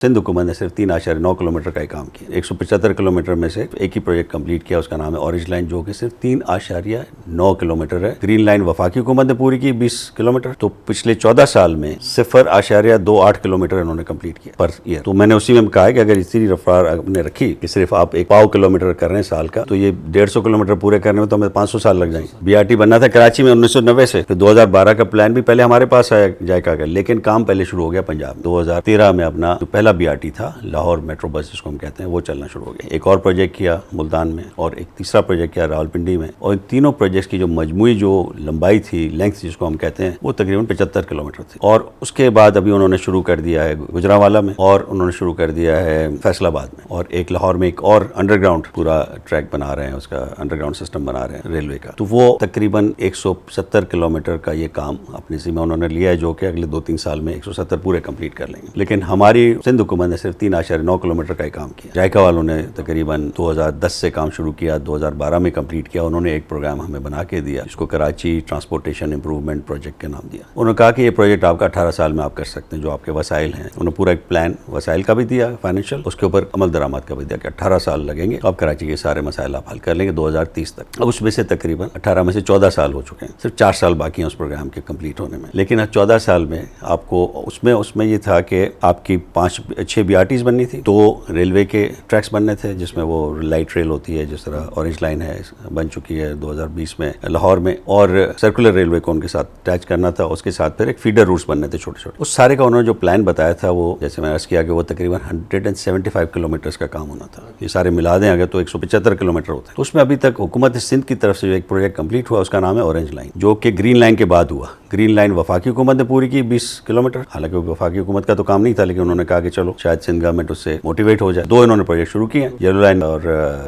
سندھ حکومت نے صرف 3.9 کلومیٹر کا ہی کام کیا. 175 کلومیٹر میں سے ایک ہی پروجیکٹ کمپلیٹ کیا, اس کا نام ہے اورنج لائن, جو کہ صرف 3.9 کلومیٹر ہے. گرین لائن وفاقی حکومت نے پوری کی 20 کلومیٹر. تو پچھلے 14 سال میں 0.28 کلومیٹر انہوں نے کمپلیٹ کیا پر ایئر. تو میں نے اسی میں کہا کہ اگر اتنی رفتار آپ نے رکھی کہ صرف آپ 1.25 کلومیٹر کر رہے ہیں سال کا, تو یہ 150 کلومیٹر پورے کرنے میں تو ہمیں 500 سال لگ جائیں گے. BRT بننا تھا کراچی میں 1990 سے, پھر 2012 کا پلان بھی پہلے ہمارے پاس آیا جائکا کا, لیکن کام پہلے شروع ہو گیا پنجاب. 2013 میں اپنا جو پہلا BRT تھا لاہور میٹرو بس جس کو ہم کہتے ہیں, وہ چلنا شروع ہو گیا. ایک اور پروجیکٹ کیا ملتان میں, اور ایک تیسرا پروجیکٹ کیا راولپنڈی میں, اور ان تینوں پروجیکٹس کی جو مجموعی جو لمبائی تھی, لینتھ جس کو ہم کہتے ہیں, وہ تقریباً 75 کلومیٹر تھی. اور اس کے بعد ابھی انہوں نے شروع کر دیا ہے گجرانوالہ میں, اور انہوں نے شروع کر دیا ہے فیصل آباد میں, اور ایک لاہور میں ایک اور انڈر گراؤنڈ پورا ٹریک بنا رہے ہیں, اس کا انڈر گراؤنڈ سسٹم بنا رہے ہیں ریلوے کا. تو وہ تقریباً 170 کلومیٹر کا یہ کام اپنے ذمہ انہوں نے لیا ہے, جو کہ اگلے 2-3 سال میں 170 پورے کمپلیٹ کر لیں گے. لیکن ہماری سندھ حکومت نے صرف 3.9 کلومیٹر کا ہی کام کیا. جائکا والوں نے تقریباً 2010 سے کام شروع کیا, 2012 میں کمپلیٹ کیا. انہوں نے ایک پروگرام ہمیں بنا کے دیا جس کو کراچی ٹرانسپورٹیشن امپروومنٹ پروجیکٹ کا نام دیا. انہوں نے کہا کہ یہ پروجیکٹ آپ کا 18 سال میں آپ کر سکتے ہیں, جو آپ کے وسائل ہیں. انہوں نے پورا ایک پلان وسائل کا بھی دیا فائنینشیل, اس کے اوپر عمل درآمد کا بھی دیا کہ 18 سال لگیں گے, آپ کراچی کے سارے مسائل آپ حل کر لیں گے 2030 تک. اب اس میں سے تقریباً 18 میں سے 14 سال ہو چکے ہیں, صرف 4 سال باقی ہیں اس پروگرام کے کمپلیٹ ہونے میں. لیکن 14 سال میں آپ کو اس میں یہ تھا کہ آپ کی 5-6 BRTs بننی تھی, 2 ریلوے کے ٹریکس بننے تھے جس میں وہ لائٹ ریل ہوتی ہے, جس طرح اورنج لائن ہے بن چکی ہے 2020 میں لاہور میں, اور سرکولر ریلوے کو ان کے ساتھ اٹیچ کرنا تھا. اس کے ساتھ پھر ایک فیڈر روٹس بننے تھے چھوٹے چھوٹے. اس سارے کا انہوں نے جو پلان بتایا تھا, وہ جیسے میں نے عرض کیا کہ وہ تقریباً 175 کلومیٹرز کا کام ہونا تھا. یہ سارے ملا دیں اگر تو 175 کلومیٹر ہوتے ہیں. تو اس میں ابھی تک حکومت سندھ کی طرف سے جو ایک پروجیکٹ کمپلیٹ ہوا, اس کا نام ہے اورنج لائن, جو کہ گرین لائن کے بعد ہوا. گرین لائن وفاقی حکومت نے پوری کی 20 کلومیٹر. حالانکہ وفاقی حکومت کا تو کام نہیں تھا, لیکن انہوں نے کہا کہ چلو شاید سندھ گورنمنٹ اس سے موٹیویٹ ہو جائے. 2 انہوں نے پروجیکٹ شروع کیے ہیں, یلو لائن اور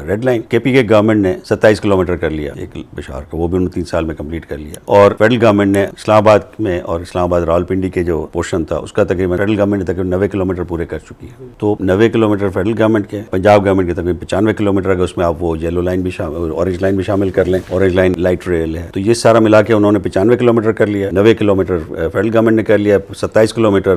ریڈ لائن. KP کے گورنمنٹ نے 27 کلومیٹر کر لیا ایک بشار کا, وہ بھی انہوں نے 3 سال میں کمپلیٹ کر لیا. اور فیڈرل گورنمنٹ نے اسلام آباد میں اور اسلام آباد راولپنڈی کے جو پورشن تھا, اس کا تقریباً فیڈرل گورنمنٹ نے تقریباً 90 کلومیٹر پورے کر چکی ہے. تو 90 کلومیٹر فیڈرل گورنمنٹ کے, پنجاب گورنمنٹ کے تقریباً 95 کلومیٹر, اگر اس میں آپ وہ یلو لائن بھی اورنج لائن بھی شامل کر لیں, اورنج لائن لائٹ ریل ہے, تو یہ سارا ملا کے انہوں نے 95 کلومیٹر کر لیا. 90 کلومیٹر فیڈرل گورنمنٹ نے کر لیا, 27 کلومیٹر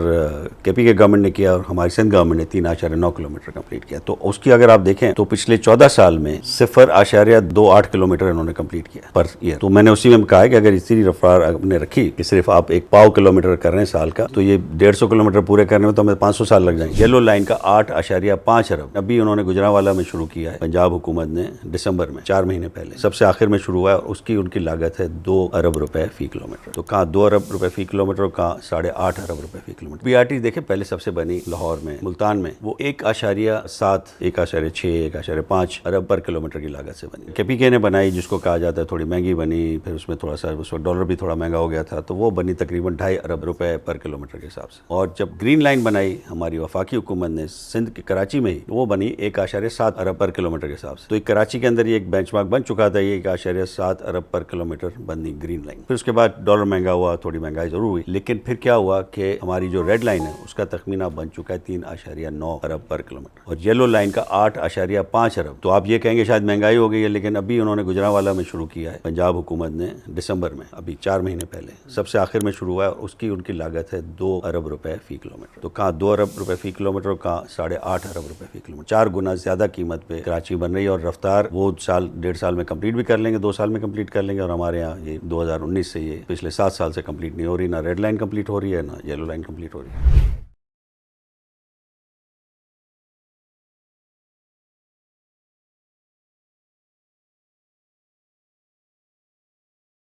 KP کے گورنمنٹ نے کیا, اور ہماری سندھ گورنمنٹ نے 3.9 کلومیٹر کمپلیٹ کیا. تو اس کی اگر آپ دیکھیں تو پچھلے 14 سال میں 0.28 کلومیٹر انہوں نے کمپلیٹ کیا پر ایئر. تو میں نے اسی میں کہا کہ اگر اتنی رفتار آپ نے رکھی کہ صرف آپ 1.25 کلومیٹر کر رہے ہیں سال کا, تو یہ 150 کلومیٹر پورے کرنے میں تو ہمیں 500 سال لگ جائیں گے. یلو لائن کا 8.5 ارب ابھی انہوں نے گجرانوالہ میں شروع کیا ہے, پنجاب حکومت نے دسمبر میں 4 مہینے پہلے, سب سے آخر میں شروع ہوا ہے. اور اس کی ان کی لاگت ہے 2 ارب روپے فی کلومیٹر. تو کہاں 2 ارب روپے فی کلومیٹر, کہاں 8.5 ارب روپے فی کلومیٹر. BRT دیکھیں پہلے سب سے بنی لاہور میں, ملتان میں, وہ 1.7 1.6 1.5 ارب پر کلومیٹر کی لاگت سے بنی. KPK نے بنائی, جس کو کہا جاتا ہے تھوڑی مہنگی بنی, پھر اس میں تھوڑا سا اس وقت ڈالر بھی تھوڑا مہنگا ہو گیا تھا, تو وہ بنی تقریباً 2.5 ارب روپے پر کلومیٹر کے حساب سے. اور جب گرین لائن بنائی ہماری وفاقی حکومت نے سندھ کے کراچی میں ہی, وہ بنی 1.7 ارب پر کلومیٹر کے حساب سے. تو ایک کراچی کے اندر یہ ایک بینچ مارک بن چکا تھا, یہ 1.7 ارب پر کلومیٹر بنی گرین لائن. پھر اس کے بعد ڈالر مہنگا ہوا, تھوڑی مہنگائی ضرور ہوئی, لیکن پھر کیا ہوا کہ ہماری جو ریڈ لائن ہے اس کا تخمینہ بن چکا ہے 3.9 ارب پر کلومیٹر, اور یلو لائن کا 8.5 ارب. تو آپ یہ کہیں گے شاید مہنگائی ہو گئی ہے, لیکن ابھی انہوں نے گجرانوالہ میں شروع کیا ہے پنجاب حکومت نے دسمبر میں, ابھی 4 مہینے پہلے, سب سے آخر میں شروع ہوا ہے. اور اس کی ان کی لاگت ہے 2 ارب روپے فی کلومیٹر. تو کہاں 2 ارب روپے فی کلومیٹر, کہاں 8.5 ارب روپے فی کلومیٹر. 4 گنا زیادہ قیمت پہ کراچی بن رہی ہے, اور رفتار وہ 1.5 سال میں کمپلیٹ بھی کر لیں گے, 2 سال میں کمپلیٹ کر لیں گے. اور ہمارے یہاں یہ 2019 سے, یہ پچھلے 7 سال سے کمپلیٹ نہیں ہو رہی, نہ ریڈ لائن کمپلیٹ ہو رہی ہے, نہ یلو لائن کمپلیٹ ہو رہی ہے.